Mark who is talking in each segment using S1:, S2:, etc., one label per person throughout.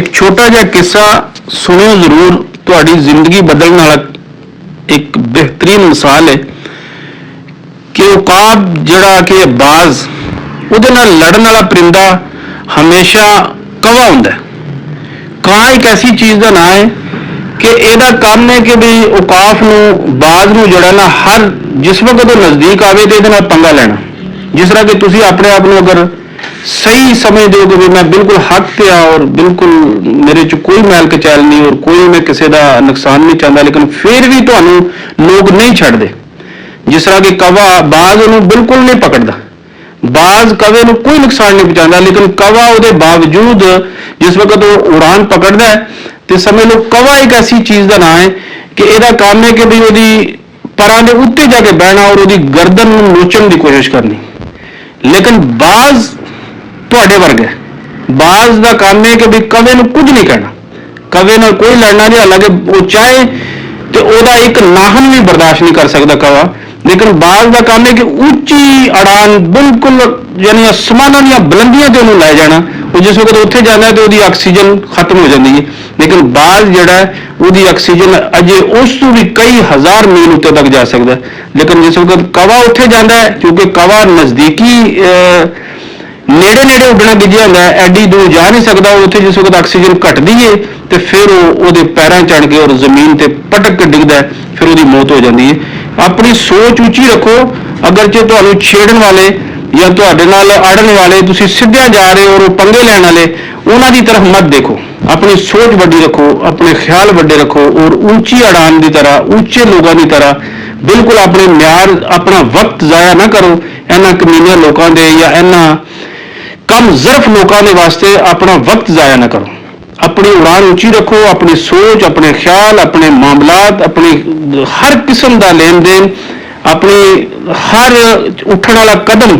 S1: एक छोटा जिहा किस्सा सुनियो जरूर, तुहाडी जिंदगी बदलने वाला एक बेहतरीन मिसाल है कि उकाब जिहड़ा कि बाज उहदे नाल लड़न वाला परिंदा हमेशा कवा हुंदा है। ਕਾਂ एक ऐसी चीज़ का नाम है कि ਇਹਦਾ काम है कि भी उकाफ ਨੂੰ ਬਾਜ਼ ਨੂੰ ਜਿਹੜਾ ਨਾ हर जिस वक्त ਉਹ नज़दीक आवे तो ਇਹਦੇ ਨਾਲ पंगा ਲੈਣਾ। जिस तरह कि तुसी अपने आप ਨੂੰ अगर सही समझते हो कि भी मैं बिल्कुल हक पे आ और बिल्कुल मेरे च कोई मैल कचैल नहीं और कोई मैं किसी का नुकसान नहीं चाहता, लेकिन फिर भी तुहानू लोग नहीं छड्डदे। जिस तरह कि कवा बाज उन्होंने बिल्कुल नहीं पकड़ता, बाज कवे को कोई नुकसान नहीं पहुंचाता, लेकिन कवा उसके बावजूद जिस वक्त वो उड़ान पकड़ता है तो समझ लो कवा एक ऐसी चीज़ का नाम है कि यदा काम है कि भी वो परां के उत्ते जाके बहना और वो गर्दन नोचण की कोशिश करनी। लेकिन बाज तुहाडे वर्गा है, बाज का काम है कि भी कवे को कुछ नहीं कहना, कवे नाल कोई लड़ना नहीं। हालांकि वो चाहे तो वह एक नाहन भी बर्दाश्त नहीं कर सकता कवा, लेकिन बाज का काम है कि उच्ची अड़ान बिल्कुल यानी आसमानों दी बुलंदियां ते उन्होंने लै जाना। वो जिस वक्त उत्थे जाता है तो वही ऑक्सीजन खत्म हो जाती है, लेकिन बाज जिहड़ा है वही ऑक्सीजन अजे उस तो भी कई हज़ार मील उत्ते तक जा सकता है। लेकिन जिस वक्त कवा उत्थे जाता है, क्योंकि कवा नज़दीकी नेड़े नेड़े उड्डना गिज्झिया होंदा है, एडी दूर जा नहीं सकता। उत्थे जिस वक्त ऑक्सीजन घटदी है तो फिर वो पैरों चढ़ के और जमीन ते पटक के डिगदा है, फिर वो मौत हो जाती है। अपनी सोच उची रखो, अगरचे तुहानू छेड़न वाले या तुहाडे नाल अड़न वाले तुसीं सिद्धिया जा रहे हो और पंगे लैण वाले उन्हां दी तरफ मत देखो। अपनी सोच वड्डी रखो, अपने ख्याल वड्डे रखो और ऊंची अड़ान की तरह, ऊंचे लोगों की तरह बिल्कुल अपने म्यार अपना वक्त जाया ना करो इन्हां कमीने लोगों के या इन्हां कम ज़रफ लोगों के वास्ते अपना वक्त जाया ना करो। अपनी उड़ान ऊंची रखो, अपनी सोच, अपने ख्याल, अपने मामलात, अपनी हर किस्म का लेन देन, अपनी हर उठने वाला कदम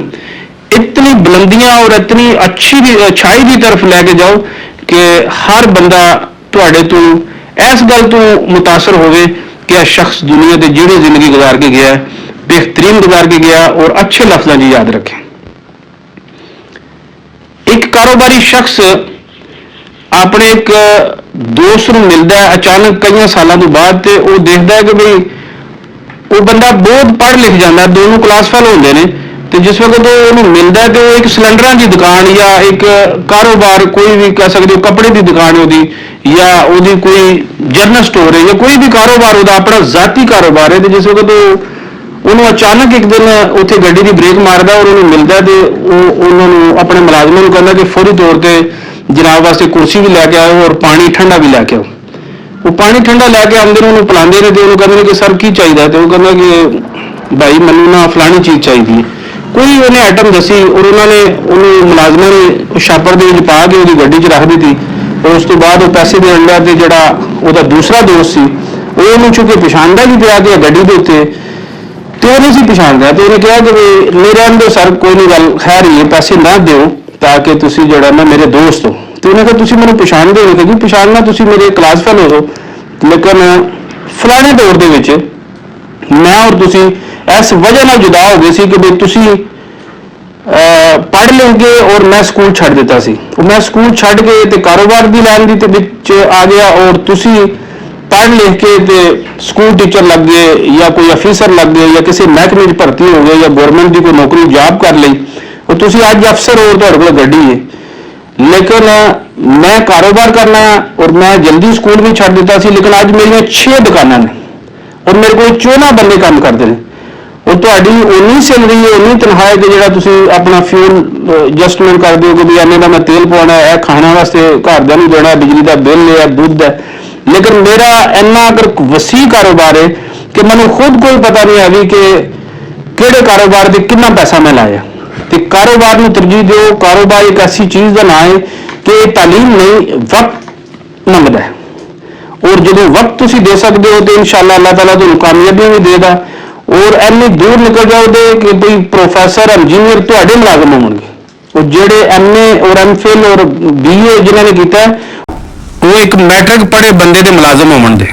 S1: इतनी बुलंदियां और इतनी अच्छाई की तरफ लैके जाओ कि हर बंदा तुहाडे तो इस गल तो मुतासर होवे कि यह शख्स दुनिया की जिहड़ी जिंदगी गुजार के गया बेहतरीन गुजार के गया और अच्छे लफ्ज़ों की याद रखें। एक कारोबारी शख्स अपने एक दोस्त को मिलता है अचानक कई सालों के बाद, तो वह देखता है कि भाई वो बंदा बहुत पढ़ लिख जाता, दोनों क्लास फेल होंगे ने। तो जिस वक्त वो मिलता है तो एक सिलेंडर की दुकान या एक कारोबार कोई भी कह सकते हो, कपड़े की दुकान होगी या वो कोई जनरल स्टोर है या कोई भी कारोबार होता अपना जाती कारोबार है। तो जिस वक्त उन्होंने अचानक एक दिन उत्थे गड्डी की ब्रेक मारता और उन्होंने मिलता है तो उन्होंने अपने मुलाजमों को कहता कि फौरी तौर पर जनाब वास्ते कुर्सी भी लैके आओ और पानी ठंडा भी लैके आओ। वो पानी ठंडा लैके आते उन्होंने पिलाते हैं तो उन्होंने कहते कि सर की चाहिए, तो वो कहता कि भाई मैनू ना फलानी चीज़ चाहिए। कोई उन्हें आइटम दसी और उन्होंने मुलाजमान ने छापर के पा के वो गड्डी च रख दी थी। और उस तो बाद वो पैसे देने लगा तो जोड़ा वो दूसरा दोस्त सी वो चूंकि पछाणदा भी पिया कि गड्डी के उत्ते तो वो नहीं पछाण रहा। तो उन्हें कहा कि ले रहन दो सर, कोई नहीं गल खैर ही पैसे ना दो ताकि तुसी जोड़ा ना मेरे दोस्त हो। तो उन्हें कहा तुसी मैंने पछाण दो, क्योंकि पछाणना तुसी मेरे क्लास फेल हो, लेकिन फलाने दौर दे विच मैं और तुसी इस वजह नाल जुदा हो गए सी कि भाई तुसी पढ़ लेंगे और मैं स्कूल छड्ड दिता सी। मैं स्कूल छड्ड के ते कारोबार की लाइन दी ते विच आ गया और तुसी पढ़ लिख के ते स्कूल टीचर लग गए या कोई अफीसर लग गए या किसी महकमे में भर्ती हो गए या गौरमेंट की कोई नौकरी जॉब कर ली और तुसी अज अफसर हो तुहाडे कोल गड्डी है। लेकिन मैं कारोबार करना और मैं जल्दी स्कूल भी छड्ड दिता सी, लेकिन अज मेरियां 6 दुकानां ने और मेरे को 14 बंदे काम करते हैं और तुहाडी उन्नी सैलरी है, उन्नी तनख्वाह है कि जिहड़ा तुसी अपना फ्यूल एडजस्टमेंट कर दो कि भी इन्ने दा मैं तेल पवाना है, खाने वास्ते घरदियां नूं देना, बिजली का बिल है, दुध है। लेकिन मेरा इन्ना अगर वसी कारोबार है कि मैनूं खुद कोई पता नहीं है भी कि किहड़े कारोबार से कितना पैसा मैं लाया। तो कारोबार को तरजीह दो। कारोबार एक ऐसी चीज़ का नाम है कि तालीम नहीं वक्त मंगता है और जो वक्त तुसी दे सकते हो तो इंशाअल्लाह अल्लाह ताला तुहानूं कामयाबियां भी देगा। और इन्नी दूर निकल जाओ कि भाई प्रोफैसर इंजीनियर तुहाडे मुलाजम होणगे और जेडे MA और MPhil और BA जिन्होंने किया वो एक मैट्रिक पढ़े बंदे के मुलाजम होणगे।